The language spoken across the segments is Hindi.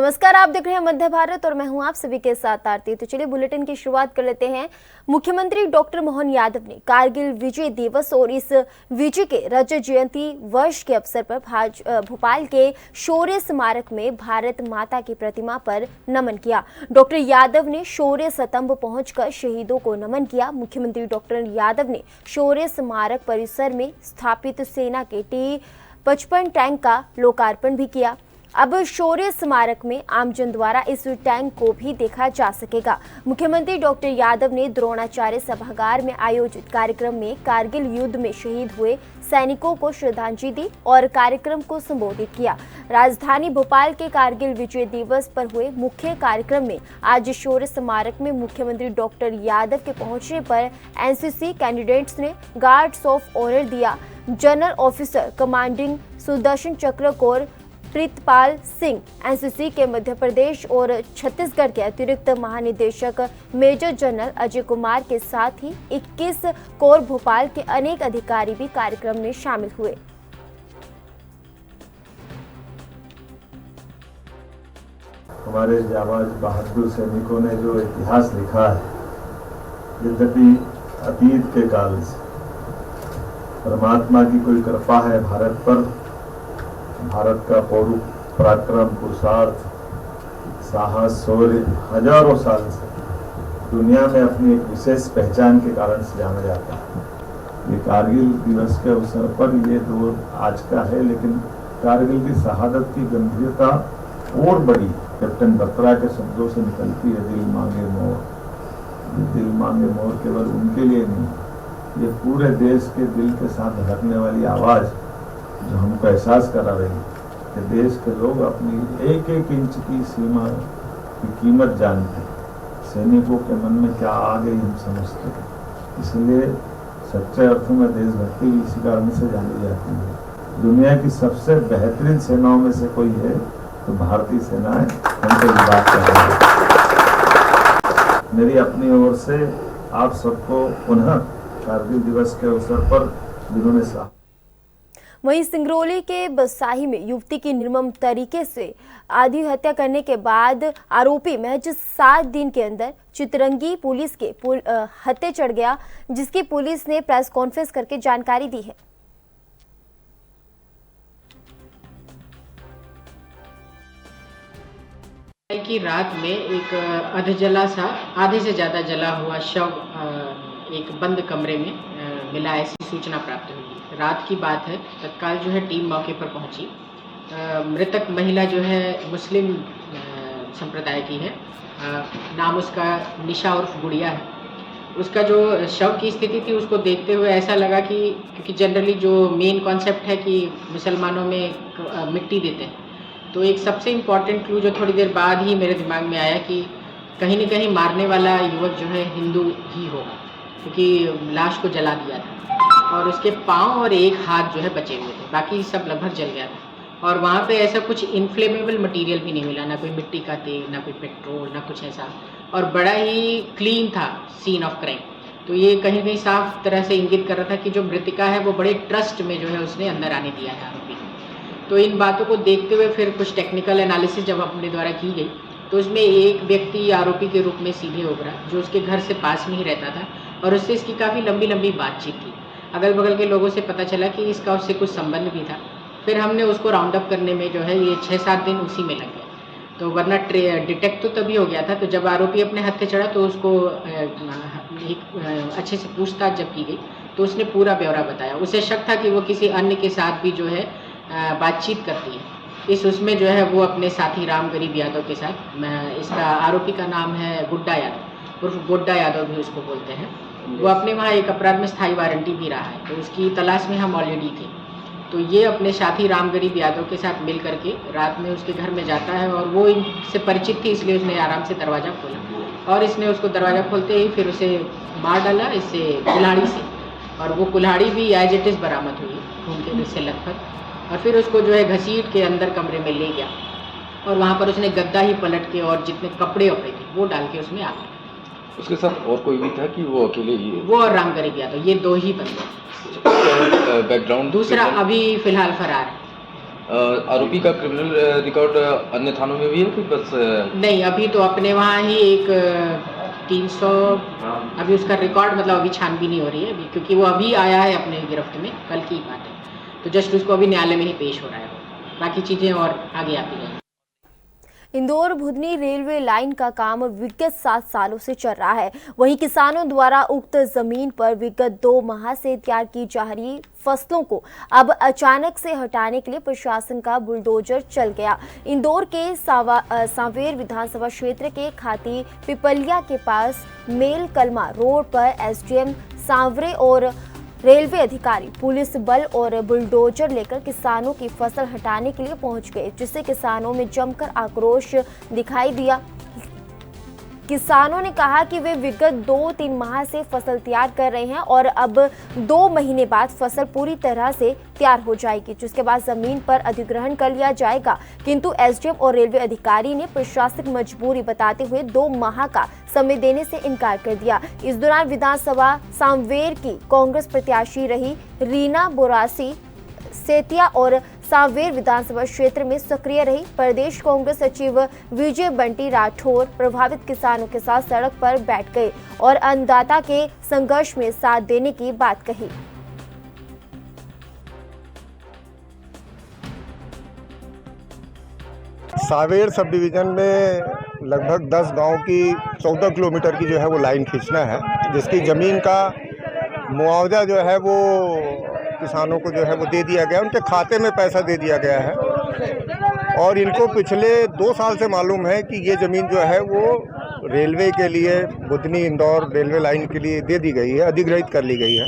नमस्कार, आप देख रहे हैं मध्य भारत और मैं हूं आप सभी के साथ आरती। तो चलिए बुलेटिन की शुरुआत कर लेते हैं। मुख्यमंत्री डॉक्टर मोहन यादव ने कारगिल विजय दिवस और इस विजय के रजत जयंती वर्ष के अवसर पर भोपाल के शौर्य स्मारक में भारत माता की प्रतिमा पर नमन किया। डॉक्टर यादव ने शौर्य स्तंभ पहुंचकर शहीदों को नमन किया। मुख्यमंत्री डॉक्टर यादव ने शौर्य स्मारक परिसर में स्थापित सेना के T-55 टैंक का लोकार्पण भी किया। अब शौर्य स्मारक में आमजन द्वारा इस टैंक को भी देखा जा सकेगा। मुख्यमंत्री डॉक्टर यादव ने द्रोणाचार्य सभागार में आयोजित कार्यक्रम में कारगिल युद्ध में शहीद हुए सैनिकों को श्रद्धांजलि दी और कार्यक्रम को संबोधित किया। राजधानी भोपाल के कारगिल विजय दिवस पर हुए मुख्य कार्यक्रम में आज शौर्य स्मारक में मुख्यमंत्री डॉक्टर यादव के पहुंचने पर एनसीसी कैंडिडेट्स ने गार्ड्स ऑफ ऑनर दिया। जनरल ऑफिसर कमांडिंग सुदर्शन चक्र कोर प्रीतपाल सिंह, एनसीसी के मध्य प्रदेश और छत्तीसगढ़ के अतिरिक्त महानिदेशक मेजर जनरल अजय कुमार के साथ ही 21 कोर भोपाल के अनेक अधिकारी भी कार्यक्रम में शामिल हुए। हमारे जाबाज बहादुर सैनिकों ने जो इतिहास लिखा है, यद्यपि अतीत के काल से परमात्मा की कोई कृपा है भारत पर, भारत का पराक्रम, पुरुषार्थ, साहस, शौर्य हजारों साल से दुनिया में अपनी एक विशेष पहचान के कारण से जाना जाता है। ये कारगिल दिवस के अवसर पर ये दौर आज का है, लेकिन कारगिल की शहादत की गंभीरता और बड़ी कैप्टन बत्रा के शब्दों से निकलती है, दिल मांगे मोर। ये दिल मांगे मोर केवल उनके लिए नहीं, ये पूरे देश के दिल के साथ धड़कने वाली आवाज़ जो हमको एहसास करा रही है कि देश के लोग अपनी एक एक इंच की सीमा की कीमत जानते हैं। सैनिकों के मन में क्या आ गई हम समझते हैं। इसलिए सच्चे अर्थों में देशभक्ति इसी कारण से जानी जाती है। दुनिया की सबसे बेहतरीन सेनाओं में से कोई है तो भारतीय सेना है। हम तो बात कर रहे हैं। मेरी अपनी ओर से आप सबको पुनः कारगिल दिवस के अवसर पर जिन्होंने साथ। वहीं सिंगरौली के बसाही में युवती की निर्मम तरीके से आधी हत्या करने के बाद आरोपी महज 7 दिन के अंदर चितरंगी पुलिस के हत्थे चढ़ गया, जिसकी पुलिस ने प्रेस कॉन्फ्रेंस करके जानकारी दी है। कि रात में एक अधजला सा, आधे से ज़्यादा जला हुआ शव एक बंद कमरे में मिला, ऐसी सूचना प्राप्त हुई। रात की बात है। तत्काल जो है टीम मौके पर पहुंची। मृतक महिला जो है मुस्लिम संप्रदाय की है। नाम उसका निशा उर्फ गुड़िया है। उसका जो शव की स्थिति थी उसको देखते हुए ऐसा लगा कि क्योंकि जनरली जो मेन कॉन्सेप्ट है कि मुसलमानों में मिट्टी देते हैं, तो एक सबसे इम्पॉर्टेंट क्लू जो थोड़ी देर बाद ही मेरे दिमाग में आया कि कहीं न कहीं मारने वाला युवक जो है हिंदू ही होगा, क्योंकि लाश को जला दिया था और उसके पाँव और एक हाथ जो है बचे हुए थे, बाकी सब लगभग जल गया था। और वहाँ पे ऐसा कुछ इन्फ्लेमेबल मटेरियल भी नहीं मिला, ना कोई मिट्टी का तेल, ना कोई पेट्रोल, ना कुछ ऐसा, और बड़ा ही क्लीन था सीन ऑफ क्राइम। तो ये कहीं न कहीं साफ तरह से इंगित कर रहा था कि जो मृतिका है वो बड़े ट्रस्ट में जो है उसने अंदर आने दिया है आरोपी। तो इन बातों को देखते हुए फिर कुछ टेक्निकल एनालिसिस जब अपने द्वारा की गई तो उसमें एक व्यक्ति आरोपी के रूप में सीधे उभरा जो उसके घर से पास में ही रहता था और उससे इसकी काफ़ी लंबी लंबी बातचीत थी। अगल बगल के लोगों से पता चला कि इसका उससे कुछ संबंध भी था। फिर हमने उसको राउंड अप करने में जो है ये 6-7 दिन उसी में लग गए। तो वरना डिटेक्ट तो तभी हो गया था। तो जब आरोपी अपने हत्थे चढ़ा तो उसको अच्छे से पूछताछ जब की गई तो उसने पूरा ब्यौरा बताया। उसे शक था कि वो किसी अन्य के साथ भी जो है बातचीत करती है। इस उसमें जो है वो अपने साथी राम गरीब यादव के साथ, इसका आरोपी का नाम है गुड्डा यादव उर्फ गोड्डा यादव भी उसको बोलते हैं। वो अपने वहाँ एक अपराध में स्थायी वारंटी भी रहा है, तो उसकी तलाश में हम ऑलरेडी थे। तो ये अपने साथी राम गरीब यादव के साथ मिल करके रात में उसके घर में जाता है और वो इनसे परिचित थी, इसलिए उसने आराम से दरवाज़ा खोला और इसने उसको दरवाज़ा खोलते ही फिर उसे मार डाला इससे कुल्हाड़ी से, और वो कुल्हाड़ी भी एज इट इज़ बरामद हुई खून के से लगभग। और फिर उसको जो है घसीट के अंदर कमरे में ले गया और वहाँ पर उसने गद्दा ही पलट के और जितने कपड़े वपड़े थे वो डाल के उसमें आ गया। उसके साथ और कोई भी था कि वो अकेले ही है? वो और राम गरीब यादव, ये 2 ही बंदे। बैकग्राउंड दूसरा अभी फिलहाल फरार है। आरोपी का क्रिमिनल रिकॉर्ड अन्य थानों में भी है कि बस नहीं, अभी तो अपने वहाँ ही एक 300 अभी उसका रिकॉर्ड मतलब अभी छानबीन नहीं हो रही है अभी, क्योंकि वो अभी आया है अपने गिरफ्त में, कल की बात है, तो जस्ट उसको अभी न्यायालय में ही पेश हो रहा है। बाकी चीज़ें और आगे आती जाएंगी। इंदौर भुदनी रेलवे लाइन का काम विगत 7 सालों से चल रहा है। वहीं किसानों द्वारा उक्त जमीन पर विगत 2 माह से तैयार की जा रही फसलों को अब अचानक से हटाने के लिए प्रशासन का बुलडोजर चल गया। इंदौर के सांवेर विधानसभा क्षेत्र के खाती पिपलिया के पास मेल कलमा रोड पर एसडीएम सांवरे और रेलवे अधिकारी पुलिस बल और बुलडोजर लेकर किसानों की फसल हटाने के लिए पहुंच गए, जिससे किसानों में जमकर आक्रोश दिखाई दिया। किसानों ने कहा कि वे विगत 2-3 माह से फसल तैयार कर रहे हैं और अब 2 महीने बाद फसल पूरी तरह से तैयार हो जाएगी, जिसके बाद जमीन पर अधिग्रहण कर लिया जाएगा। किंतु एसडीएम और रेलवे अधिकारी ने प्रशासनिक मजबूरी बताते हुए 2 माह का समय देने से इनकार कर दिया। इस दौरान विधानसभा सांवेर की कांग्रेस प्रत्याशी रही रीना बोरासी सेतिया और सांवेर विधानसभा क्षेत्र में सक्रिय रही प्रदेश कांग्रेस सचिव विजय बंटी राठौर प्रभावित किसानों के साथ सड़क पर बैठ गए और अन्नदाता के संघर्ष में साथ देने की बात कही। सांवेर सब डिवीजन में लगभग 10 गांव की 14 किलोमीटर की जो है वो लाइन खींचना है, जिसकी ज़मीन का मुआवजा जो है वो किसानों को जो है वो दे दिया गया, उनके खाते में पैसा दे दिया गया है। और इनको पिछले 2 साल से मालूम है कि ये ज़मीन जो है वो रेलवे के लिए बुधनी इंदौर रेलवे लाइन के लिए दे दी गई है, अधिग्रहित कर ली गई है।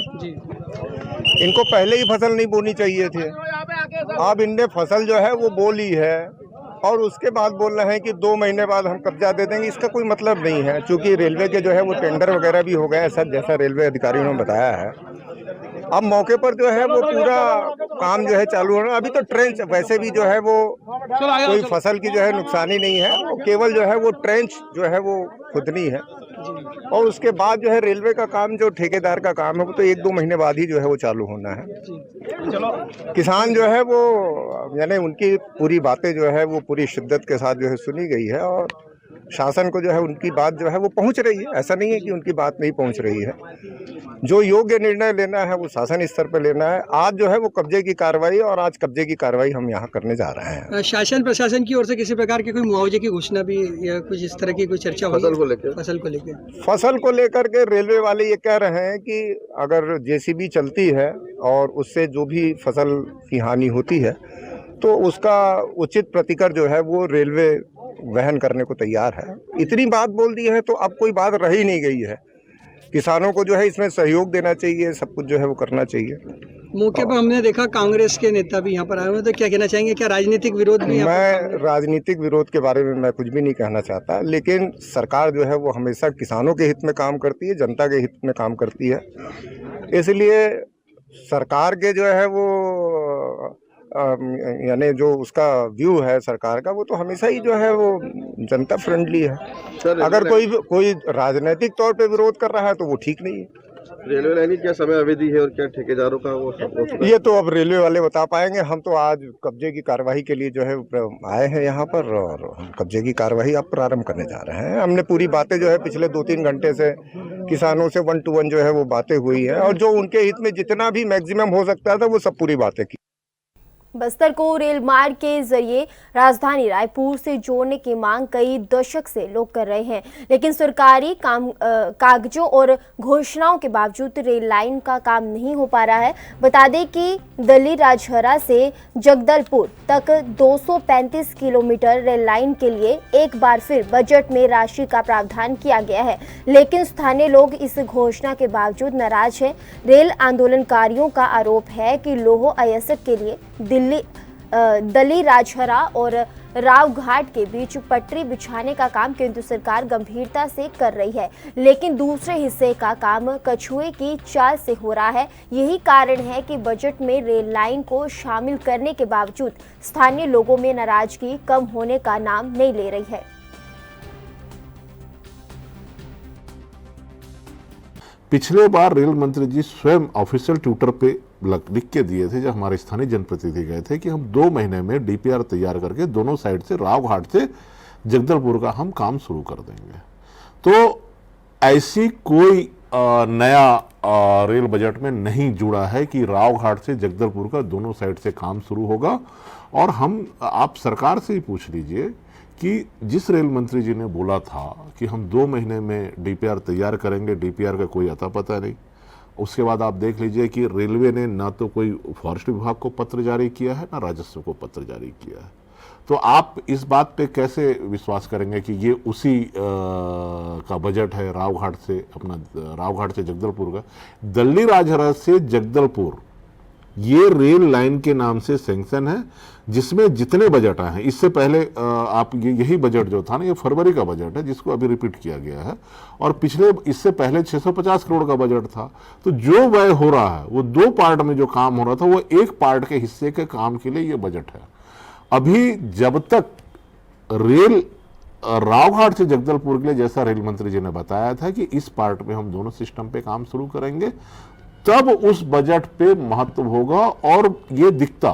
इनको पहले ही फसल नहीं बोनी चाहिए थी। अब इनने फसल जो है वो बोली है और उसके बाद बोल रहे हैं कि 2 महीने बाद हम कब्जा दे देंगे। इसका कोई मतलब नहीं है, क्योंकि रेलवे के जो है वो टेंडर वगैरह भी हो गया है, सब जैसा रेलवे अधिकारियों ने बताया है। अब मौके पर जो है वो पूरा काम जो है चालू होना। अभी तो ट्रेंच वैसे भी जो है वो कोई फसल की जो है नुकसानी नहीं है, वो केवल जो है वो ट्रेंच जो है वो खुदनी है। और उसके बाद जो है रेलवे का काम जो ठेकेदार का काम है वो तो 1-2 महीने बाद ही जो है वो चालू होना है। किसान जो है वो यानी उनकी पूरी बातें जो है वो पूरी शिद्दत के साथ जो है सुनी गई है और शासन को जो है उनकी बात जो है वो पहुंच रही है। ऐसा नहीं है कि उनकी बात नहीं पहुंच रही है। जो योग्य निर्णय लेना है वो शासन स्तर पर लेना है। आज जो है वो कब्जे की कार्रवाई और आज कब्जे की कार्रवाई हम यहाँ करने जा रहे हैं। शासन प्रशासन की ओर से किसी प्रकार के कोई मुआवजे की घोषणा भी या कुछ इस तरह की कोई चर्चा हुई? फसल को लेकर के रेलवे वाले ये कह रहे हैं कि अगर जेसीबी चलती है और उससे जो भी फसल की हानि होती है तो उसका उचित प्रतिकर जो है वो रेलवे वहन करने को तैयार है। इतनी बात बोल दी है तो अब कोई बात रह ही नहीं गई है। किसानों को जो है इसमें सहयोग देना चाहिए, सब कुछ जो है वो करना चाहिए। मौके पर हमने देखा कांग्रेस के नेता भी यहाँ पर आए हुए, तो क्या कहना चाहेंगे? क्या राजनीतिक विरोध भी? मैं राजनीतिक विरोध के बारे में मैं कुछ भी नहीं कहना चाहता, लेकिन सरकार जो है वो हमेशा किसानों के हित में काम करती है, जनता के हित में काम करती है। इसलिए सरकार के जो है वो यानी जो उसका व्यू है सरकार का वो तो हमेशा ही जो है वो जनता फ्रेंडली है। अगर कोई राजनीतिक तौर पे विरोध कर रहा है तो वो ठीक नहीं है। रेलवे लाइन की क्या समय अवधि है और क्या ठेकेदारों का वो सब ये तो अब रेलवे वाले बता पाएंगे। हम तो आज कब्जे की कार्रवाई के लिए जो है आए हैं यहाँ पर और हम कब्जे की कार्रवाई अब प्रारंभ करने जा रहे हैं। हमने पूरी बातें जो है पिछले 2-3 घंटे से किसानों से 1 to 1 जो है वो बातें हुई है और जो उनके हित में जितना भी मैक्सिमम हो सकता था वो सब पूरी बातें की। बस्तर को रेल मार्ग के जरिए राजधानी रायपुर से जोड़ने की मांग कई दशक से लोग कर रहे हैं, लेकिन सरकारी कागजों और घोषणाओं के बावजूद रेल लाइन का काम नहीं हो पा रहा है। बता दें कि दली राजहरा से जगदलपुर तक 235 किलोमीटर रेल लाइन के लिए एक बार फिर बजट में राशि का प्रावधान किया गया है, लेकिन स्थानीय लोग इस घोषणा के बावजूद नाराज हैं। रेल आंदोलनकारियों का आरोप है कि लोहो अयसक के लिए दली राजहरा और रावघाट के बीच पटरी बिछाने का काम केंद्र सरकार गंभीरता से कर रही है, लेकिन दूसरे हिस्से का काम कछुए की चाल से हो रहा है। यही कारण है कि बजट में रेल लाइन को शामिल करने के बावजूद स्थानीय लोगों में नाराजगी कम होने का नाम नहीं ले रही है। पिछले बार रेल मंत्री जी स्वयं ऑफिशियल ट्विटर पे लिख के दिए थे, जब हमारे स्थानीय जनप्रतिनिधि गए थे कि हम 2 महीने में डीपीआर तैयार करके दोनों साइड से रावघाट से जगदलपुर का हम काम शुरू कर देंगे। तो ऐसी कोई नया रेल बजट में नहीं जुड़ा है कि रावघाट से जगदलपुर का दोनों साइड से काम शुरू होगा। और आप सरकार से ही पूछ लीजिए कि जिस रेल मंत्री जी ने बोला था कि हम 2 महीने में डीपीआर तैयार करेंगे, डीपीआर का कोई अता पता नहीं। उसके बाद आप देख लीजिए कि रेलवे ने ना तो कोई फॉरेस्ट विभाग को पत्र जारी किया है, ना राजस्व को पत्र जारी किया है। तो आप इस बात पे कैसे विश्वास करेंगे कि ये उसी का बजट है रावघाट से जगदलपुर का? दिल्ली राजहरा से जगदलपुर ये रेल लाइन के नाम से सैंक्शन है, जिसमें जितने बजट आए हैं इससे पहले आप यही बजट जो था ना, ये फरवरी का बजट है जिसको अभी रिपीट किया गया है, और पिछले इससे पहले 650 करोड़ का बजट था। तो जो व्यय हो रहा है वो 2 पार्ट में जो काम हो रहा था वो 1 पार्ट के हिस्से के काम के लिए ये बजट है। अभी जब तक रेल रावघाट से जगदलपुर के लिए, जैसा रेल मंत्री जी ने बताया था कि इस पार्ट में हम दोनों सिस्टम पे काम शुरू करेंगे, तब उस बजट पे महत्व होगा। और ये दिखता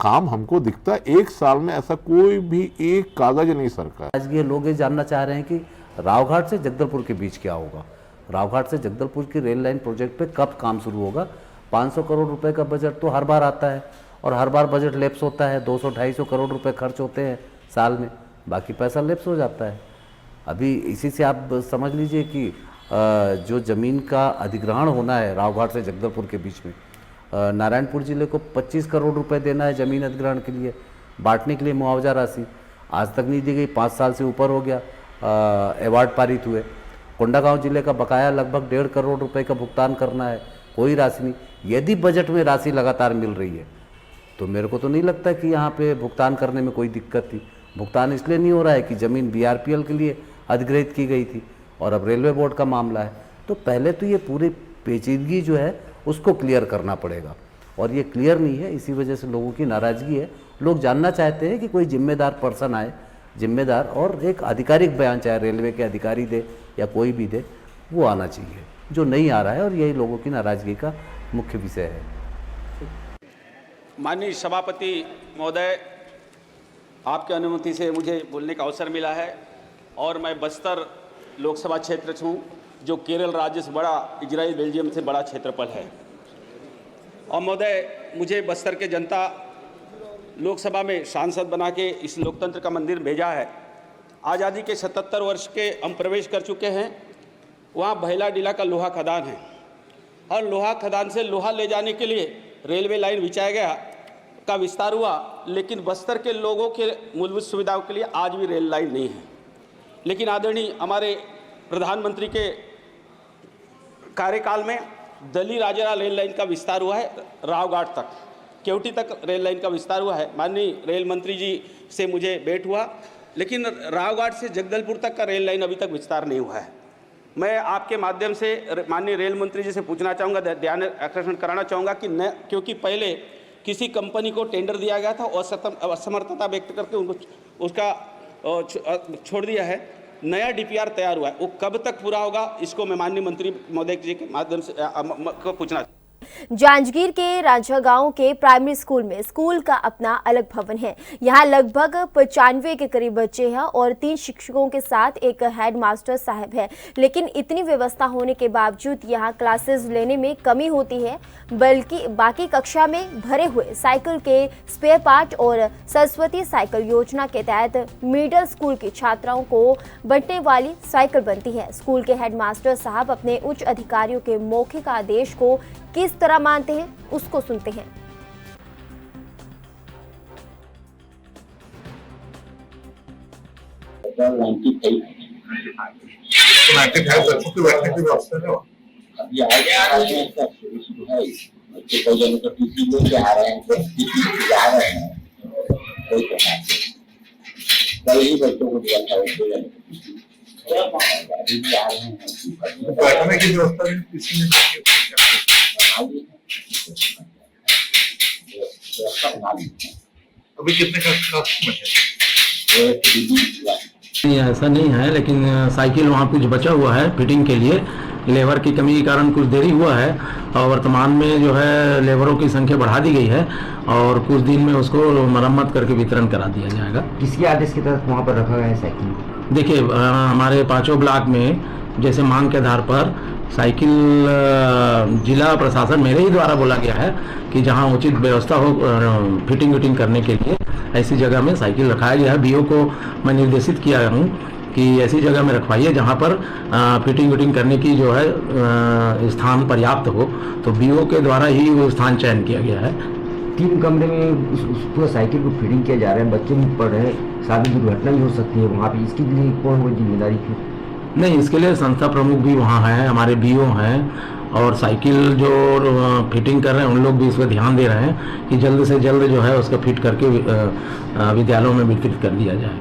काम हमको दिखता 1 साल में ऐसा कोई भी एक कागज नहीं सरका। आज ये लोग ये जानना चाह रहे हैं कि रावघाट से जगदलपुर के बीच क्या होगा, रावघाट से जगदलपुर की रेल लाइन प्रोजेक्ट पे कब काम शुरू होगा। 500 करोड़ रुपए का बजट तो हर बार आता है और हर बार बजट लैप्स होता है। 200-250 करोड़ रुपए खर्च होते हैं साल में, बाकी पैसा लैप्स हो जाता है। अभी इसी से आप समझ लीजिए कि जो ज़मीन का अधिग्रहण होना है रावघाट से जगदलपुर के बीच में, नारायणपुर जिले को 25 करोड़ रुपए देना है ज़मीन अधिग्रहण के लिए, बांटने के लिए मुआवजा राशि आज तक नहीं दी गई। 5 साल से ऊपर हो गया अवार्ड पारित हुए। कोंडागांव जिले का बकाया लगभग 1.5 करोड़ रुपए का भुगतान करना है, कोई राशि नहीं। यदि बजट में राशि लगातार मिल रही है तो मेरे को तो नहीं लगता कि यहाँ पे भुगतान करने में कोई दिक्कत थी। भुगतान इसलिए नहीं हो रहा है कि ज़मीन बीआरपीएल के लिए अधिग्रहित की गई थी और अब रेलवे बोर्ड का मामला है। तो पहले तो ये पूरी पेचीदगी जो है उसको क्लियर करना पड़ेगा, और ये क्लियर नहीं है, इसी वजह से लोगों की नाराज़गी है। लोग जानना चाहते हैं कि कोई जिम्मेदार पर्सन आए, जिम्मेदार और एक आधिकारिक बयान, चाहे रेलवे के अधिकारी दे या कोई भी दे, वो आना चाहिए, जो नहीं आ रहा है, और यही लोगों की नाराज़गी का मुख्य विषय है। माननीय सभापति महोदय, आपके अनुमति से मुझे बोलने का अवसर मिला है, और मैं बस्तर लोकसभा क्षेत्र से हूँ, जो केरल राज्य से बड़ा, इजराइल बेल्जियम से बड़ा क्षेत्रफल है। और महोदय, मुझे बस्तर के जनता लोकसभा में सांसद बना के इस लोकतंत्र का मंदिर भेजा है। आज़ादी के 77 वर्ष के हम प्रवेश कर चुके हैं। वहाँ भैला डीला का लोहा खदान है, और लोहा खदान से लोहा ले जाने के लिए रेलवे लाइन बिछाया गया का विस्तार हुआ, लेकिन बस्तर के लोगों के मूलभूत सुविधाओं के लिए आज भी रेल लाइन नहीं है। लेकिन आदरणीय हमारे प्रधानमंत्री के कार्यकाल में दिल्ली राजहरा रेल लाइन का विस्तार हुआ है, रावघाट तक, केवटी तक रेल लाइन का विस्तार हुआ है। माननीय रेल मंत्री जी से मुझे भेंट हुआ, लेकिन रावघाट से जगदलपुर तक का रेल लाइन अभी तक विस्तार नहीं हुआ है। मैं आपके माध्यम से माननीय रेल मंत्री जी से पूछना चाहूँगा, ध्यान आकर्षण कराना चाहूँगा कि न, क्योंकि पहले किसी कंपनी को टेंडर दिया गया था और असमर्थता व्यक्त करके उनको उसका छोड़ दिया है। नया डीपीआर तैयार हुआ है, वो कब तक पूरा होगा, इसको मैं माननीय मंत्री महोदय जी के माध्यम से को पूछना। जांजगीर के रांझा गांव के प्राइमरी स्कूल में स्कूल का अपना अलग भवन है। यहाँ लगभग 95 के करीब बच्चे हैं और 3 शिक्षकों के साथ एक हेड मास्टर साहब है। लेकिन इतनी व्यवस्था होने के बावजूद यहाँ क्लासेस लेने में कमी होती है, बल्कि बाकी कक्षा में भरे हुए साइकिल के स्पेयर पार्ट और सरस्वती साइकिल योजना के तहत मिडिल स्कूल की छात्राओं को बंटने वाली साइकिल बनती है। स्कूल के हेड मास्टर साहब अपने उच्च अधिकारियों के मौखिक आदेश को किस तरह मानते हैं, उसको सुनते हैं। बैठने की व्यवस्था अभी कितने का नहीं, ऐसा नहीं है, लेकिन साइकिल वहाँ कुछ बचा हुआ है फिटिंग के लिए। लेबर की कमी के कारण कुछ देरी हुआ है और वर्तमान में जो है लेबरों की संख्या बढ़ा दी गई है और कुछ दिन में उसको मरम्मत करके वितरण करा दिया जाएगा। किसके आदेश के तहत वहाँ पर रखा गया है साइकिल को? देखिए, हमारे 5 ब्लॉक में जैसे मांग के आधार पर साइकिल जिला प्रशासन मेरे ही द्वारा बोला गया है कि जहाँ उचित व्यवस्था हो फिटिंग विटिंग करने के लिए ऐसी जगह में साइकिल रखाया गया है। बीओ को मैं निर्देशित किया हूँ कि ऐसी जगह में रखवाइए जहाँ पर फिटिंग विटिंग करने की जो है स्थान पर्याप्त हो, तो बीओ के द्वारा ही वो स्थान चयन किया गया है। 3 कमरे में उस पूरा साइकिल को फिटिंग किया जा रहा है, बच्चे भी पढ़ रहे हैं, शादी दुर्घटना भी हो सकती है वहाँ पे, इसके लिए कौन वो जिम्मेदारी की? नहीं, इसके लिए संस्था प्रमुख भी वहाँ हैं, हमारे बीओ हैं और साइकिल जो फिटिंग कर रहे हैं उन लोग भी इस पर ध्यान दे रहे हैं कि जल्द से जल्द जो है उसका फिट करके विद्यालयों में वितरित कर दिया जाए।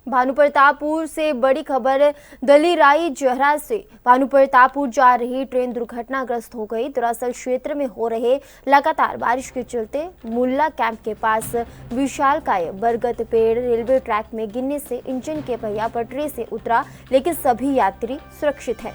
भानुप्रतापपुर से बड़ी खबर दलीराई जहरा से भानुप्रतापपुर जा रही ट्रेन दुर्घटनाग्रस्त हो गई। दरअसल क्षेत्र में हो रहे लगातार बारिश के चलते मुल्ला कैंप के पास विशालकाय बरगद पेड़ रेलवे ट्रैक में गिरने से इंजन के पहिया पटरी से उतरा, लेकिन सभी यात्री सुरक्षित हैं।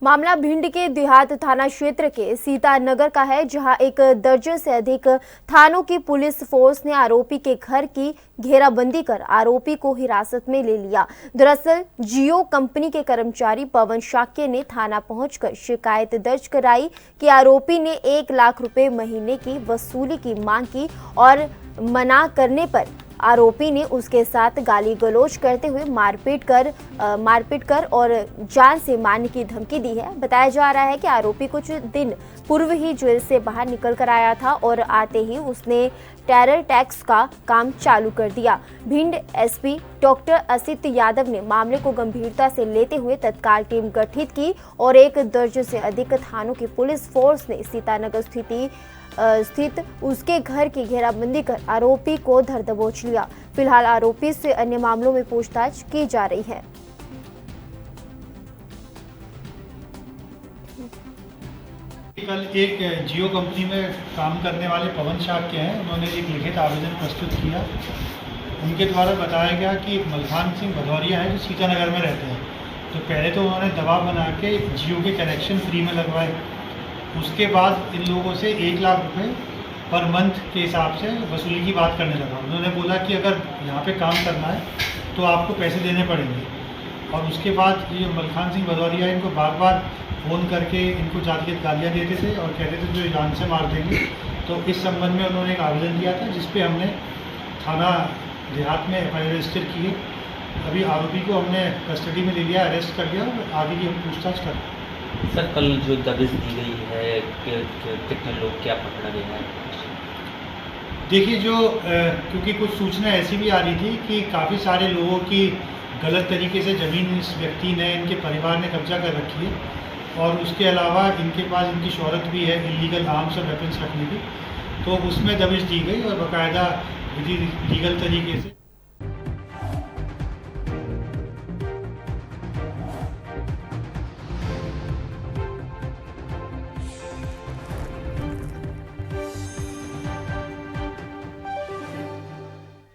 मामला भिंड के देहात थाना क्षेत्र के सीतानगर का है, जहां एक दर्जन से अधिक थानों की पुलिस फोर्स ने आरोपी के घर की घेराबंदी कर आरोपी को हिरासत में ले लिया। दरअसल जियो कंपनी के कर्मचारी पवन शाक्य ने थाना पहुंचकर शिकायत दर्ज कराई कि आरोपी ने 1 लाख रुपए महीने की वसूली की मांग की और मना करने पर आरोपी ने उसके साथ गाली गलौज करते हुए मारपीट कर और जान से मारने की धमकी दी है। बताया जा रहा है कि आरोपी कुछ दिन पूर्व ही जेल से बाहर निकल कर आया था और आते ही उसने टेरर टैक्स का काम चालू कर दिया। भिंड एसपी डॉक्टर असित यादव ने मामले को गंभीरता से लेते हुए तत्काल टीम गठित की और 1 दर्जन से अधिक थानों की पुलिस फोर्स ने सीतानगर स्थित उसके घर की घेराबंदी कर आरोपी को धर दबोच लिया। फिलहाल आरोपी से अन्य मामलों में पूछताछ की जा रही है। कल एक जियो कंपनी में काम करने वाले पवन शाक्य हैं, उन्होंने एक लिखित आवेदन प्रस्तुत किया। उनके द्वारा बताया गया कि मलखान सिंह भदौरिया हैं जो सीतानगर में रहते हैं। तो पहले तो उन्होंने दबाव बना के जियो के कनेक्शन फ्री में लगवाए। उसके बाद इन लोगों से 1 लाख रुपए पर मंथ के हिसाब से वसूली की बात करने लगा। उन्होंने बोला कि अगर यहाँ पे काम करना है तो आपको पैसे देने पड़ेंगे। और उसके बाद ये मलखान सिंह भदौरिया इनको बार बार फ़ोन करके इनको जातिगत गालियाँ देते थे और कहते थे जो जान से मार देंगे। तो इस संबंध में उन्होंने एक आवेदन दिया था, जिस पे हमने थाना देहात में FIR रजिस्टर किए। अभी आरोपी को हमने कस्टडी में ले लिया, अरेस्ट कर लिया और आगे की हम पूछताछ कर रहे हैं। सर, कल जो दबिश दी गई है कितने लोग क्या पकड़ा गया है? देखिए, क्योंकि कुछ सूचना ऐसी भी आ रही थी कि काफ़ी सारे लोगों की गलत तरीके से ज़मीन इस व्यक्ति ने, इनके परिवार ने कब्जा कर रखी है और उसके अलावा इनके पास इनकी शोहरत भी है इलीगल आर्म्स और वेपन्स रखने की। तो उसमें दबिश दी गई और बाकायदा विधि लीगल तरीके से